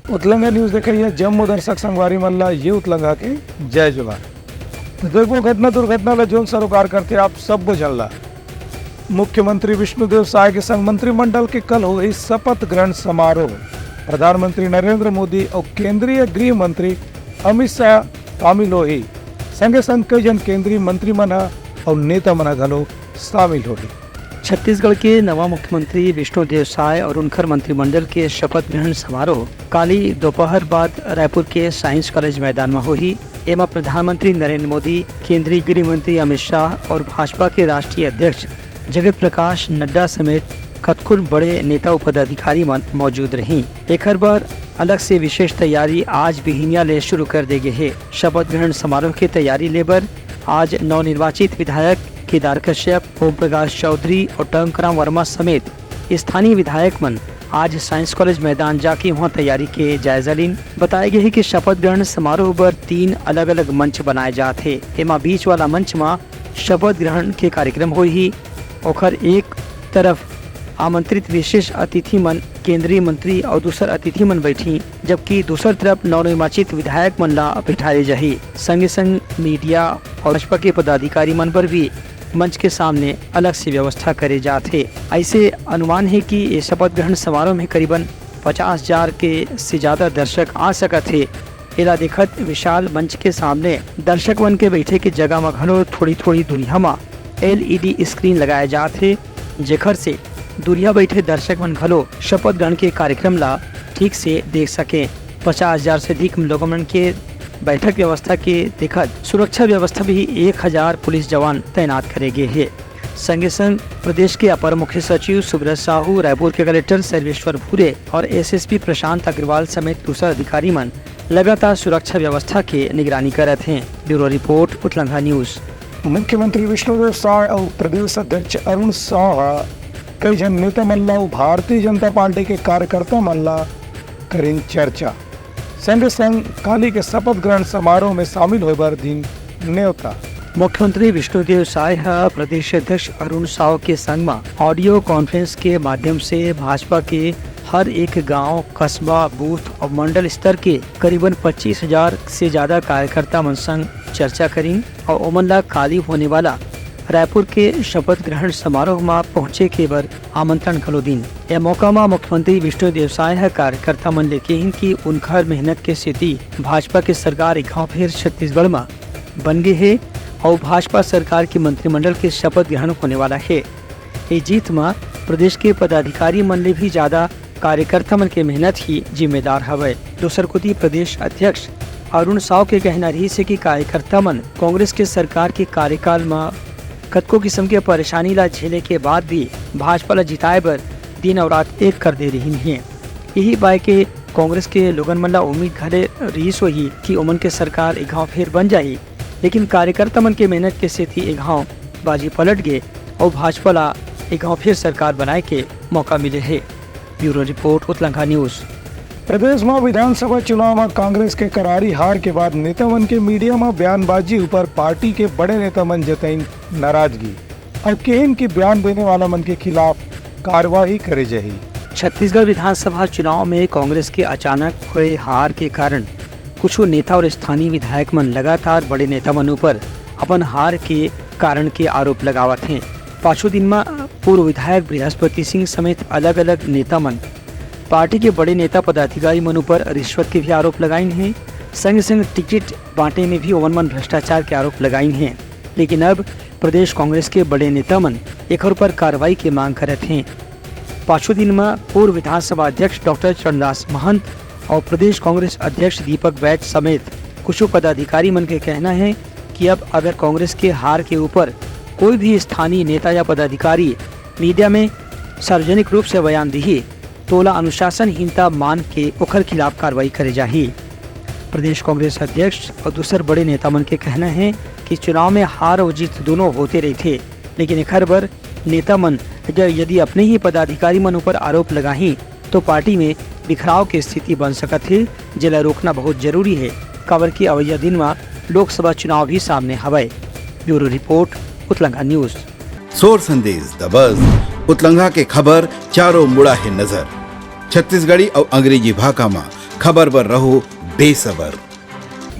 उतलंगा news देखिए जम्मू दर्शक संगवारी मल्ला ये उतलंगा के जय जुलान। तो देखो घटना दुर्घटना ला जोन सरोकार करते आप सब बुझल्ला। मुख्यमंत्री विष्णुदेव साय के संग मंत्रिमंडल के कल हुई शपथ ग्रहण समारोह। प्रधानमंत्री नरेंद्र मोदी और केंद्रीय गृह मंत्री अमित शाह शामिल हुई। संगे संग कई जन केंद्रीय मंत्री मना और नेता मना घलो शामिल हुई। छत्तीसगढ़ के नवा मुख्यमंत्री विष्णुदेव साय और उनकर मंत्रिमंडल के शपथ ग्रहण समारोह काली दोपहर बाद रायपुर के साइंस कॉलेज मैदान में हुई। एमा प्रधानमंत्री नरेंद्र मोदी, केंद्रीय गृह मंत्री अमित शाह और भाजपा के राष्ट्रीय अध्यक्ष जगत प्रकाश नड्डा समेत कतकुल बड़े नेता व पदाधिकारी मौजूद रही। एक बार अलग से विशेष तैयारी आज बिहिनिया ले शुरू कर दे गए है। शपथ ग्रहण समारोह की तैयारी लेबर आज नवनिर्वाचित विधायक केदार कश्यप, ओम प्रकाश चौधरी और टंकराम वर्मा समेत स्थानीय विधायक मन आज साइंस कॉलेज मैदान जाके वहाँ तैयारी के जायजा लीन। बताया गया है कि शपथ ग्रहण समारोह पर 3 अलग अलग मंच बनाए जाते। एमा बीच वाला मंच में शपथ ग्रहण के कार्यक्रम हुई। ओखर एक तरफ आमंत्रित विशेष अतिथि मन केंद्रीय मंत्री और दूसर अतिथि मन बैठी, जबकि दूसर तरफ नवनिर्वाचित विधायक मन ला बिठाए जाही। संगे संग मीडिया और भाजपा के पदाधिकारी मन पर भी मंच के सामने अलग से व्यवस्था करे जाते। ऐसे अनुमान है कि ये शपथ ग्रहण समारोह में करीबन 50,000 के से ज्यादा दर्शक आ सकत है। एला देखत विशाल मंच के सामने दर्शक मन के बैठे के जगह में घनो थोड़ी थोड़ी दूरिया में LED स्क्रीन लगाए जाते, जेखर से दूरिया बैठे दर्शक मन घलो शपथ ग्रहण के कार्यक्रम ला ठीक से देख सके। 50,000 से अधिक लोगों मन के बैठक व्यवस्था के देखत सुरक्षा व्यवस्था भी 1000 पुलिस जवान तैनात करे गए है। संगे संग प्रदेश के अपर मुख्य सचिव सुब्रत साहू, रायपुर के कलेक्टर सर्वेश्वर भूरे और SSP प्रशांत अग्रवाल समेत दूसरे अधिकारी मन लगातार सुरक्षा व्यवस्था के निगरानी करत हैं। Bureau report Utlanga news. मुख्यमंत्री विष्णुदेव साय और प्रदेश अध्यक्ष अरुण साह कई जन नेता मल्ला और भारतीय जनता पार्टी के कार्यकर्ता मल्ला करें चर्चा। संगे संग काली के शपथ ग्रहण समारोह में शामिल होए बर दिन न्योता। मुख्यमंत्री विष्णुदेव साय प्रदेश अध्यक्ष अरुण साव के संग में ऑडियो कॉन्फ्रेंस के माध्यम से भाजपा के हर एक गांव, कस्बा, बूथ और मंडल स्तर के करीबन 25,000 से ज्यादा कार्यकर्ता मन संग चर्चा करी और ओमन ला काली होने वाला रायपुर के शपथ ग्रहण समारोह में पहुँचे के बर आमंत्रण खलो दिन। यह मौका में मुख्यमंत्री विष्णुदेव साय कार्यकर्ता मन लेके ही कि उनकर मेहनत के स्थिति भाजपा के सरकार एक फिर छत्तीसगढ़ में बन गए है और भाजपा सरकार के मंत्रिमंडल के शपथ ग्रहण होने वाला है। ये जीत में प्रदेश के पदाधिकारी मन ले भी ज्यादा कार्यकर्ता मन के मेहनत ही जिम्मेदार हवे। दूसर कोती प्रदेश अध्यक्ष अरुण साव के कहना रही से कि कार्यकर्ता मन कांग्रेस के सरकार के कार्यकाल में कतको किस्म के परेशानी ला झेले के बाद भी भाजपा ला जिताए बर दिन और रात एक कर दे रही है। यही बाय के कांग्रेस के लोगन मन ला उम्मीद घरे रहीस होही कि ओमन के सरकार एक गाँव फिर बन जाही, लेकिन कार्यकर्ता मन के मेहनत के सेती एक गाँव बाजी पलट गए और भाजपा ला एक गाँव फिर सरकार बनाए के मौका मिले है। Bureau report Utlanga news. प्रदेश में विधानसभा चुनाव में कांग्रेस के करारी हार के बाद नेता मन के मीडिया में बयानबाजी ऊपर पार्टी के बड़े नेता मन जताई नाराजगी और केन के बयान देने वाला मन के खिलाफ कार्रवाई करे जाही। छत्तीसगढ़ विधानसभा चुनाव में कांग्रेस के अचानक हुए हार के कारण कुछ नेता और स्थानीय विधायक मन लगातार बड़े नेता मन ऊपर अपन हार के कारण के आरोप लगावत हैं। 5 दिन में पूर्व विधायक बृहस्पति सिंह समेत अलग अलग नेता मन पार्टी के बड़े नेता पदाधिकारी मन ऊपर रिश्वत के भी आरोप लगाइन हैं। संग संग टिकट बांटे में भी ओवन मन भ्रष्टाचार के आरोप लगाइन हैं। लेकिन अब प्रदेश कांग्रेस के बड़े नेता मन एक पर कार्रवाई की मांग करते हैं। 5 दिन में पूर्व विधानसभा अध्यक्ष डॉक्टर चरणदास महंत और प्रदेश कांग्रेस अध्यक्ष दीपक बैज समेत कुछ पदाधिकारी मन के कहना है कि अब अगर कांग्रेस के हार के ऊपर कोई भी स्थानीय नेता या पदाधिकारी मीडिया में सार्वजनिक रूप से बयान दी तोला अनुशासनहीनता मान के ओखर खिलाफ कार्रवाई करे जाही। प्रदेश कांग्रेस अध्यक्ष और दूसरे बड़े नेता मन के कहना है कि चुनाव में हार और जीत दोनों होते रहे थे, लेकिन एक बार नेता मन यदि अपने ही पदाधिकारी मन ऊपर आरोप लगाही तो पार्टी में बिखराव की स्थिति बन सकत है, जिला रोकना बहुत जरूरी है। काबर की अवैया दिन में लोकसभा चुनाव भी सामने हवे। Bureau report Utlanga news. सोर संदेश द बज़ उतलंगा के खबर चारों मुड़ा है नजर। छत्तीसगढ़ी और अंग्रेजी भाषा में खबर पर रहो बेसबर।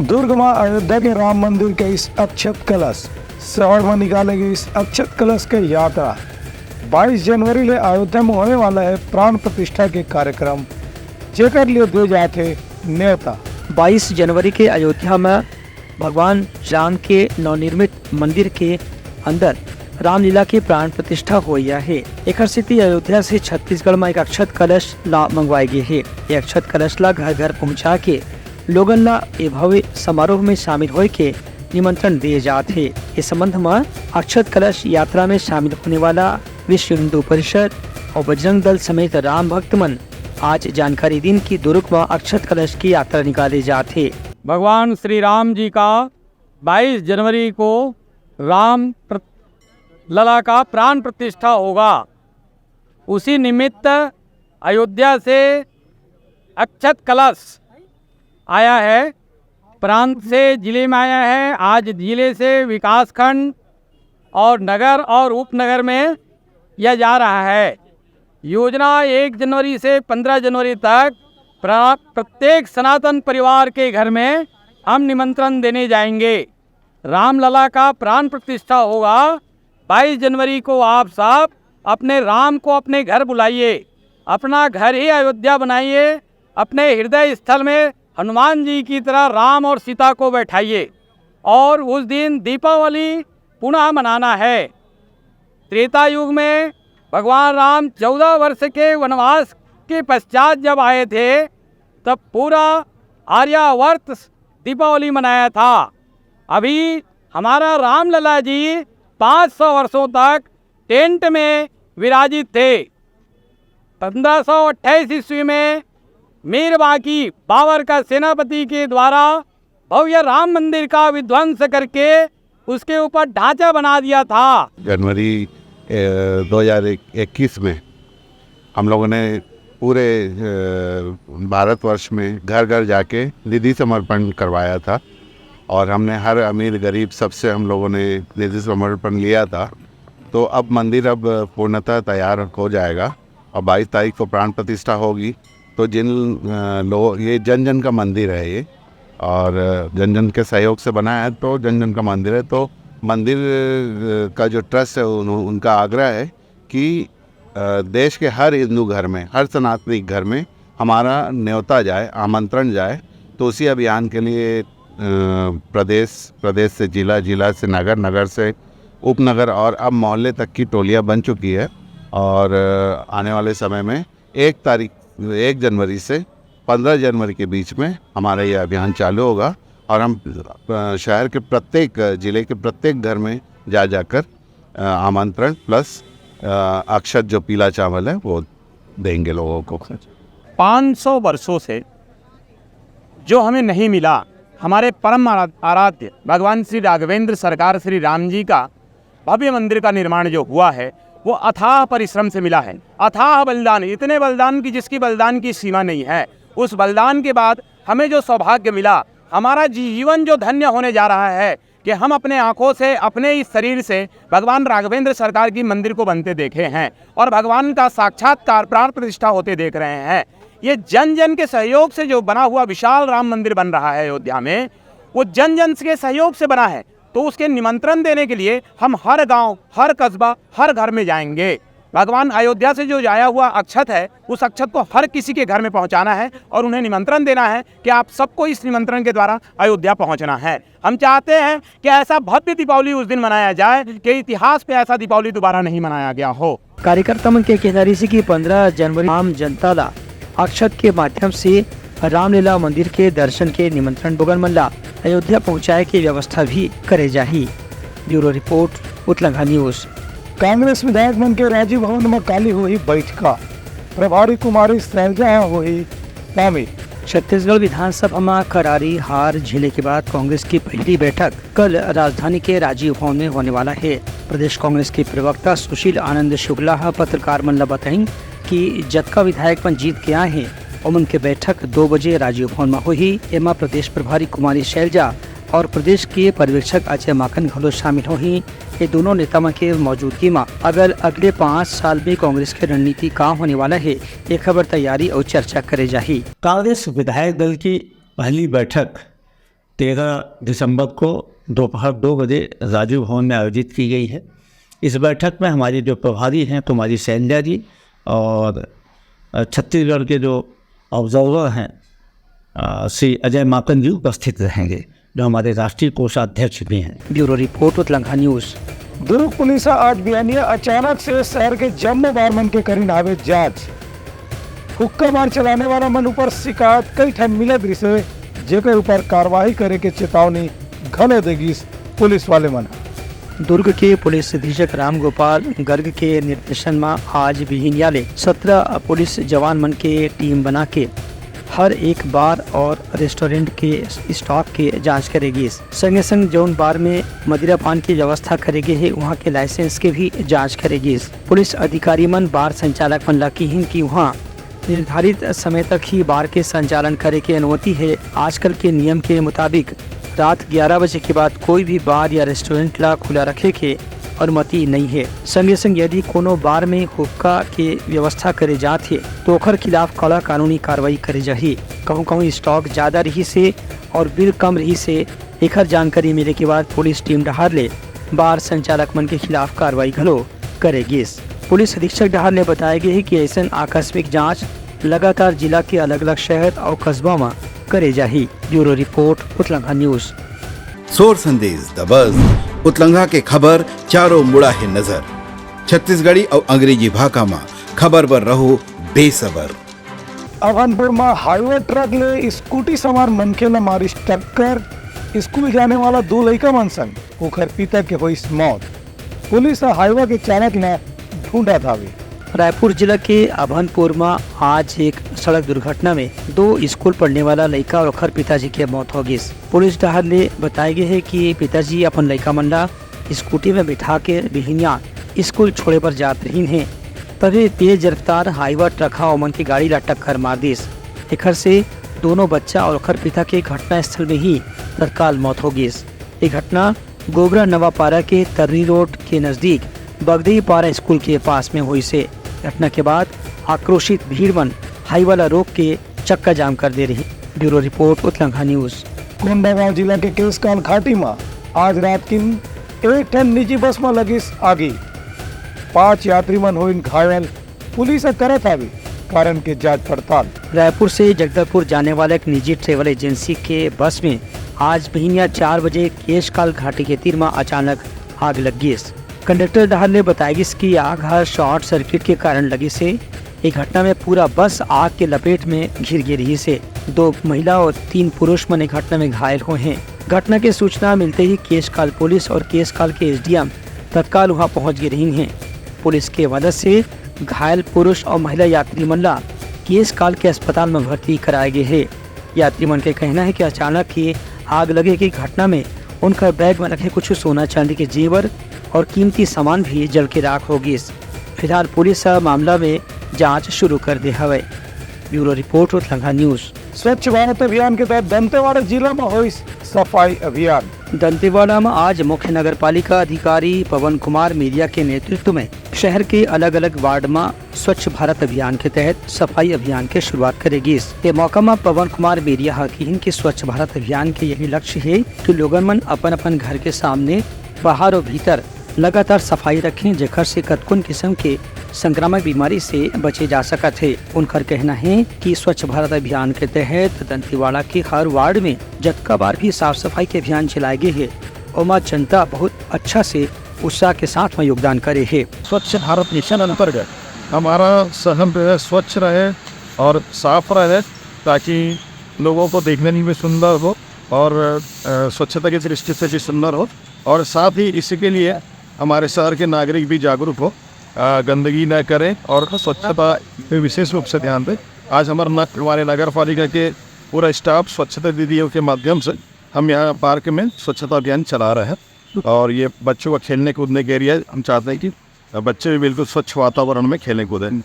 दुर्ग में अयोध्या के राम मंदिर के इस अक्षत कलश श्रावण में निकालेगी इस अक्षत कलश की यात्रा। 22 जनवरी ले अयोध्या में होने वाला है प्राण प्रतिष्ठा के कार्यक्रम, जेकर लिए दे जाए थे न्योता। 22 जनवरी के अयोध्या में भगवान राम के नवनिर्मित मंदिर के अंदर रामलीला की प्राण प्रतिष्ठा हुई है। एक स्थिति अयोध्या से छत्तीसगढ़ में एक अक्षत कलश ला मंगवाई गई है। ये अक्षत कलश ला घर घर पहुंचा के लोगन ला ए भव्य समारोह में शामिल होए के निमंत्रण दिए जाते। इस संबंध में अक्षत कलश यात्रा में शामिल होने वाला विश्व हिंदू परिषद और बजरंग दल समेत राम भक्त मन आज जानकारी दिन की दुर्ग में अक्षत कलश की यात्रा निकाले जाते। भगवान श्री राम जी का 22 जनवरी को लला का प्राण प्रतिष्ठा होगा। उसी निमित्त अयोध्या से अक्षत कलश आया है, प्रांत से जिले में आया है। आज जिले से विकासखंड और नगर और उपनगर में यह जा रहा है। योजना 1 जनवरी से 15 जनवरी तक प्रत्येक सनातन परिवार के घर में हम निमंत्रण देने जाएंगे। रामलला का प्राण प्रतिष्ठा होगा। 22 जनवरी को आप सब अपने राम को अपने घर बुलाइए, अपना घर ही अयोध्या बनाइए। अपने हृदय स्थल में हनुमान जी की तरह राम और सीता को बैठाइए और उस दिन दीपावली पुनः मनाना है। त्रेता युग में भगवान राम 14 वर्ष के वनवास के पश्चात जब आए थे तब पूरा आर्यावर्त दीपावली मनाया था। अभी हमारा रामलला जी 500 वर्षों तक टेंट में विराजित थे। 1528 ईस्वी में मीर बाकी बाबर का सेनापति के द्वारा भव्य राम मंदिर का विध्वंस करके उसके ऊपर ढांचा बना दिया था। जनवरी 2021 में हम लोगों ने पूरे भारतवर्ष में घर घर जाके निधि समर्पण करवाया था और हमने हर अमीर गरीब सबसे हम लोगों ने निधि समर्पण लिया था। तो अब मंदिर अब पूर्णतः तैयार हो जाएगा और 22 तारीख को प्राण प्रतिष्ठा होगी। तो जिन लोग, ये जन जन का मंदिर है ये, और जन जन के सहयोग से बना है, तो जन जन का मंदिर है। तो मंदिर का जो ट्रस्ट है उनका आग्रह है कि देश के हर हिंदू घर में, हर सनातनी घर में हमारा न्योता जाए, आमंत्रण जाए। तो उसी अभियान के लिए प्रदेश से जिला, जिला से नगर, नगर से उपनगर और अब मोहल्ले तक की टोलियां बन चुकी है। और आने वाले समय में 1 जनवरी से 15 जनवरी के बीच में हमारा ये अभियान चालू होगा और हम शहर के प्रत्येक जिले के प्रत्येक घर में जाकर आमंत्रण प्लस अक्षत जो पीला चावल है वो देंगे लोगों को। 500 वर्षों से जो हमें नहीं मिला, हमारे परम आराध्य भगवान श्री राघवेंद्र सरकार श्री राम जी का भव्य मंदिर का निर्माण जो हुआ है वो अथाह परिश्रम से मिला है। अथाह बलिदान, इतने बलिदान की जिसकी बलिदान की सीमा नहीं है। उस बलिदान के बाद हमें जो सौभाग्य मिला, हमारा जीवन जो धन्य होने जा रहा है कि हम अपने आंखों से, अपने इस शरीर से भगवान राघवेंद्र सरकार की मंदिर को बनते देखे हैं और भगवान का साक्षात्कार प्राण प्रतिष्ठा होते देख रहे हैं। ये जन जन के सहयोग से जो बना हुआ विशाल राम मंदिर बन रहा है अयोध्या में, वो जन जन के सहयोग से बना है। तो उसके निमंत्रण देने के लिए हम हर गांव, हर कस्बा, हर घर में जाएंगे। भगवान अयोध्या से जो आया हुआ अक्षत है, उस अक्षत को हर किसी के घर में पहुंचाना है और उन्हें निमंत्रण देना है कि आप सबको इस निमंत्रण के द्वारा अयोध्या पहुंचना है। हम चाहते हैं कि ऐसा भव्य दीपावली उस दिन मनाया जाए कि इतिहास पे ऐसा दीपावली दोबारा नहीं मनाया गया हो। कार्यकर्ता मन के कहना रही कि 15 जनवरी आम जनता ला अक्षत के माध्यम से रामलीला मंदिर के दर्शन के निमंत्रण बोगन मन ला अयोध्या पहुँचाए की व्यवस्था भी करे जाही। Bureau report, Utlangha news. Congress विधायक मन के राजीव भवन में काली हुई बैठका, प्रभारी कुमारी शैलजा हुई शामिल। छत्तीसगढ़ विधानसभा में करारी हार झेले के बाद कांग्रेस की पहली बैठक कल राजधानी के राजीव भवन में होने वाला है। प्रदेश कांग्रेस के प्रवक्ता सुशील आनंद शुक्ला पत्रकार मन ला बताई कि जतका विधायक मन जीत के आए हैं और उनके बैठक 2 बजे राजीव भवन में हुई। एमा प्रदेश प्रभारी कुमारी शैलजा और प्रदेश के पर्यवेक्षक अजय माकन घलो शामिल होही। ये दोनों नेताओं के मौजूदगी में अगर अगले 5 साल में कांग्रेस की रणनीति का होने वाला है, ये खबर तैयारी और चर्चा करे जाही। कांग्रेस विधायक दल की पहली बैठक 13 दिसंबर को दोपहर 2 बजे राजीव भवन में आयोजित की गई है। इस बैठक में हमारी जो प्रभारी हैं कुमारी शैलजा जी और छत्तीसगढ़ के जो ऑब्जर्वर हैं श्री अजय माकन जी उपस्थित रहेंगे, जो हमारे राष्ट्रीय कोषाध्यक्ष भी हैं। Bureau report Utlangha news. Durg police आज बियानिया अचानक से शहर के जम्मू बारमन के करीन आवे जांच हुक्का मार चलाने वाला मन ऊपर शिकायत कई ठन मिलत रही, जेकर ऊपर कार्रवाई करे के चेतावनी घने देगी पुलिस वाले मन। दुर्ग के पुलिस अधीक्षक राम गोपाल गर्ग के निर्देशन में आज बिहिनिया ले 17 पुलिस जवान मन के टीम बना के हर एक बार और रेस्टोरेंट के स्टॉक के जांच करेगी। संगे संग जौन बार में मदिरा पान की व्यवस्था करेगी है, वहाँ के लाइसेंस के भी जांच करेगी। पुलिस अधिकारी मन बार संचालक मन लकी हैं कि वहाँ निर्धारित समय तक ही बार के संचालन करे की अनुमति है। आजकल के नियम के मुताबिक रात 11 बजे के बाद कोई भी बार या रेस्टोरेंट ला खुला रखे के अनुमति नहीं है। संगे संग यदि कोनो बार में हुक्का के व्यवस्था करे जात है तो ओकर खिलाफ कड़ा कानूनी कार्रवाई करे जाही। कहूँ स्टॉक ज्यादा रही से और बिल कम रही से एकर जानकारी मिले के बाद पुलिस टीम डहार ले बार संचालक मन के खिलाफ कार्रवाई घलो करेगी। पुलिस अधीक्षक डहार ने बताया गया है कि ऐसा आकस्मिक जांच लगातार जिला के अलग अलग शहर और कस्बा में करे जाही। Bureau report Utlangha news. सोर संदेश द बज़ उतलंघा के खबर चारों मुड़ा है नजर। छत्तीसगढ़ी और अंग्रेजी भाषा में खबर पर रहो बेसबर। अवनपुर में हाईवे ट्रक ले स्कूटी सवार मनखे ने मारी टक्कर। स्कूल जाने वाला 2 लड़का मन संग ओकर पिता के हुई मौत। पुलिस हाईवे के चालक ने ढूंढा था। रायपुर जिला के अभनपुर में आज एक सड़क दुर्घटना में 2 स्कूल पढ़ने वाला लड़का और ओकर पिताजी की मौत हो गई। पुलिस डहार ने बताया गया है कि पिताजी अपन लड़का मंडा स्कूटी में बिठा के बिहिनिया स्कूल छोड़े पर जात रही हैं, तभी तेज रफ्तार हाईवा ट्रक ओमन की गाड़ी ला टक्कर मार दी। एकर से दोनों बच्चा और ओकर पिता के घटना स्थल में ही तत्काल मौत हो गई। ये घटना गोबरा नवापारा के तर्री रोड के नजदीक बगदी पारा स्कूल के पास में हुई से। घटना के बाद आक्रोशित भीड़ मन हाईवाला रोक के चक्का जाम कर दे रही। Bureau report Utlangha news. Kondagaon जिला के केसकाल घाटी में आज रात की एक ठन निजी बस में लगी आगी। 5 यात्री मन हुई घायल। पुलिस करत आवी कारण के जांच पड़ताल। रायपुर से जगदलपुर जाने वाले एक निजी ट्रेवल एजेंसी के बस में आज बिहिनिया 4 बजे केशकाल घाटी के तीर में अचानक आग लग गई। कंडक्टर डहार ने बताया कि आग शॉर्ट सर्किट के कारण लगी से। एक घटना में पूरा बस आग के लपेट में घिर गई से। 2 महिला और 3 पुरुष मन घटना में घायल हुए हैं। घटना की सूचना मिलते ही केशकाल पुलिस और केशकाल के एसडीएम तत्काल वहां पहुंच गए रही हैं। पुलिस के मदद से घायल पुरुष और महिला यात्री मन ला केशकाल के अस्पताल में भर्ती कराए गए हैं। यात्री मन के कहना है कि अचानक ही आग लगे की घटना में उनका बैग में रखे कुछ सोना चांदी के जेवर और कीमती सामान भी जल के राख हो गई। फिलहाल पुलिस मामला में जांच शुरू कर दी है। Bureau report Utlangha news. Swachh Bharat अभियान के तहत दंतेवाड़ा जिला में हुई सफाई अभियान। दंतेवाड़ा में आज मुख्य नगर पालिका अधिकारी पवन कुमार मीडिया के नेतृत्व में शहर के अलग अलग वार्ड में स्वच्छ भारत अभियान के तहत सफाई अभियान की शुरुआत करेगी। इस मौका में पवन कुमार मीडिया हकीन के स्वच्छ भारत अभियान के यही लक्ष्य है कि लोगन मन अपन अपन घर के सामने बाहर और भीतर लगातार सफाई रखें, जेकर से कतकुन किस्म के संक्रामक बीमारी से बचे जा सकत है। उनका कहना है कि स्वच्छ भारत अभियान के तहत दंतेवाड़ा के हर वार्ड में जतका बार भी साफ सफाई के अभियान चलाए गए है और जनता बहुत अच्छा से उत्साह के साथ में योगदान करे है। स्वच्छ भारत मिशन अंतर्गत हमारा शहर स्वच्छ रहे और साफ रहे ताकि लोगों को देखने में सुंदर हो और स्वच्छता की दृष्टि से भी सुंदर हो, और साथ ही इसी के लिए हमारे शहर के नागरिक भी जागरूक हो, गंदगी न करें और स्वच्छता पे विशेष रूप से ध्यान दें। आज हमारे नगर पालिका के पूरा स्टाफ स्वच्छता दीदियों के माध्यम से हम यहाँ पार्क में स्वच्छता अभियान चला रहे हैं और ये बच्चों का खेलने कूदने के एरिया हम चाहते हैं कि बच्चे भी बिल्कुल स्वच्छ वातावरण में खेलें कूदें।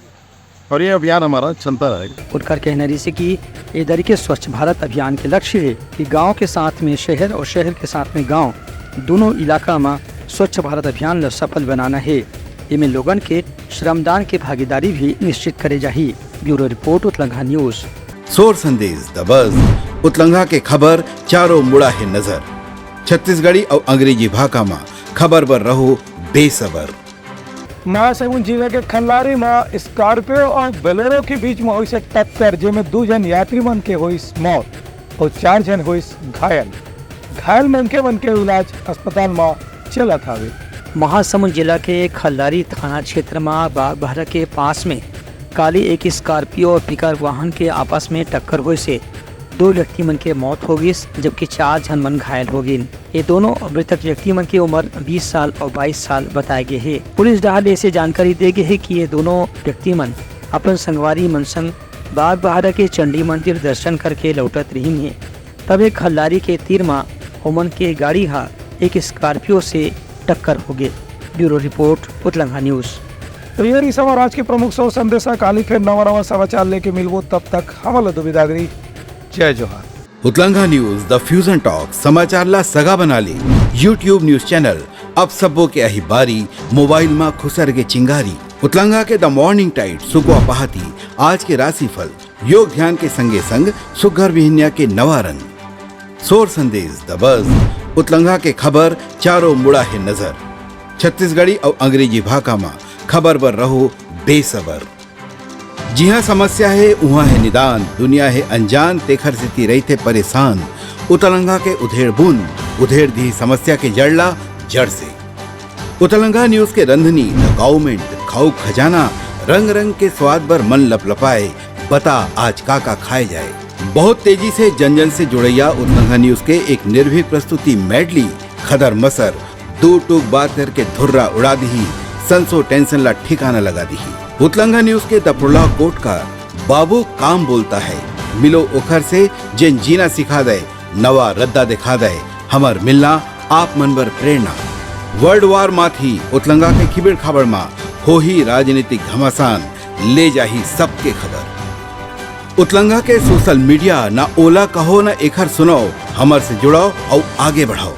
और ये अभियान हमारा चलता रहेगा। उनका कहना रही से कि इधर के स्वच्छ भारत अभियान के लक्ष्य है कि गांव के साथ में शहर और शहर के साथ में गांव दोनों इलाका में स्वच्छ भारत अभियान ला सफल बनाना है। इनमें लोगन के श्रमदान की भागीदारी भी निश्चित करे जाही। Bureau report Utlangha news. सोर संदेश द बज़ उतलंघा के खबर चारों मुड़ा है नजर। छत्तीसगढ़ी और अंग्रेजी भाषा में खबर पर रहो बेसबर। महासमुंद जिले के खल्लारी में स्कॉर्पियो और बोलेरो के बीच में हुई से टक्कर, जिसमें 2 जन यात्री मन के हुई मौत और 4 जन हुई घायल। घायल मन के इलाज अस्पताल में चलत हवे। महासमुंद जिला के खल्लारी थाना क्षेत्र में बागबाहरा के पास में काली एक स्कॉर्पियो और पिकअप वाहन के आपस में टक्कर हुए से 2 व्यक्ति मन के मौत हो गई, जबकि 4 जन मन घायल हो गए। ये दोनों मृतक व्यक्ति मन की उम्र 20 साल और 22 साल बताए गए हैं। पुलिस डाल ऐसे जानकारी दे गई है कि ये दोनों व्यक्ति मन अपन संगवारी मन संग बागबाहरा के चंडी मंदिर दर्शन करके लौटत रही है। तब एक खल्लारी के तीर में ओमन के गाड़ी हा एक स्कॉर्पियो से टक्कर हो गए। Bureau report Utlangha news. तो ये रही सवार आज के प्रमुख सौ संदेशा। काली फिर नवा समाचार लेके मिलवो, तब तक हवाला दुविदागरी। जय जोहार। उतलंघा न्यूज द फ्यूजन टॉक समाचार ला सगा बना ली। यूट्यूब न्यूज चैनल अब सबो के अही बारी मोबाइल में खुसर के चिंगारी। उतलंघा के द मॉर्निंग टाइट सुगवा पहाती आज के राशिफल योग ध्यान के संगे संग सुघर विहिन्या के नवा रंग। सोर संदेश द बज़ उतलंघा के खबर चारों मुड़ा है नजर। छत्तीसगढ़ी और अंग्रेजी भाषा में खबर पर रहो बेसबर। जी हाँ, समस्या है वहाँ है निदान। दुनिया है अनजान तेखर से रही थे परेशान। उतलंघा के उधेड़ बूंद उधेड़ दी समस्या के जड़ला जड़ से। उतलंघा न्यूज के रंधनी द गवर्नमेंट खाऊ खजाना रंग रंग के स्वाद पर मन लपलपाए। बता आज का खाए जाए। बहुत तेजी से जन जन से जुड़ैया उतलंघा न्यूज के एक निर्भीक प्रस्तुति मेडली खदर मसर 2 टूक बात करके धुर्रा उड़ा दी। संसो टेंशन ला ठिकाना लगा दी। उतलंघा न्यूज के दपुरला कोट का बाबू काम बोलता है। मिलो ओखर से जिन जीना सिखा दे, नवा रद्दा दिखा दे। हमर मिलना आप मनबर प्रेरणा। वर्ल्ड वार माथी उतलंघा के खिबड़ खबर मा हो ही राजनीतिक घमासान ले जाही सबके खबर। उतलंघा के सोशल मीडिया ना ओला कहो ना एखर सुनाओ। हमर से जुड़ाओ और आगे बढ़ाओ।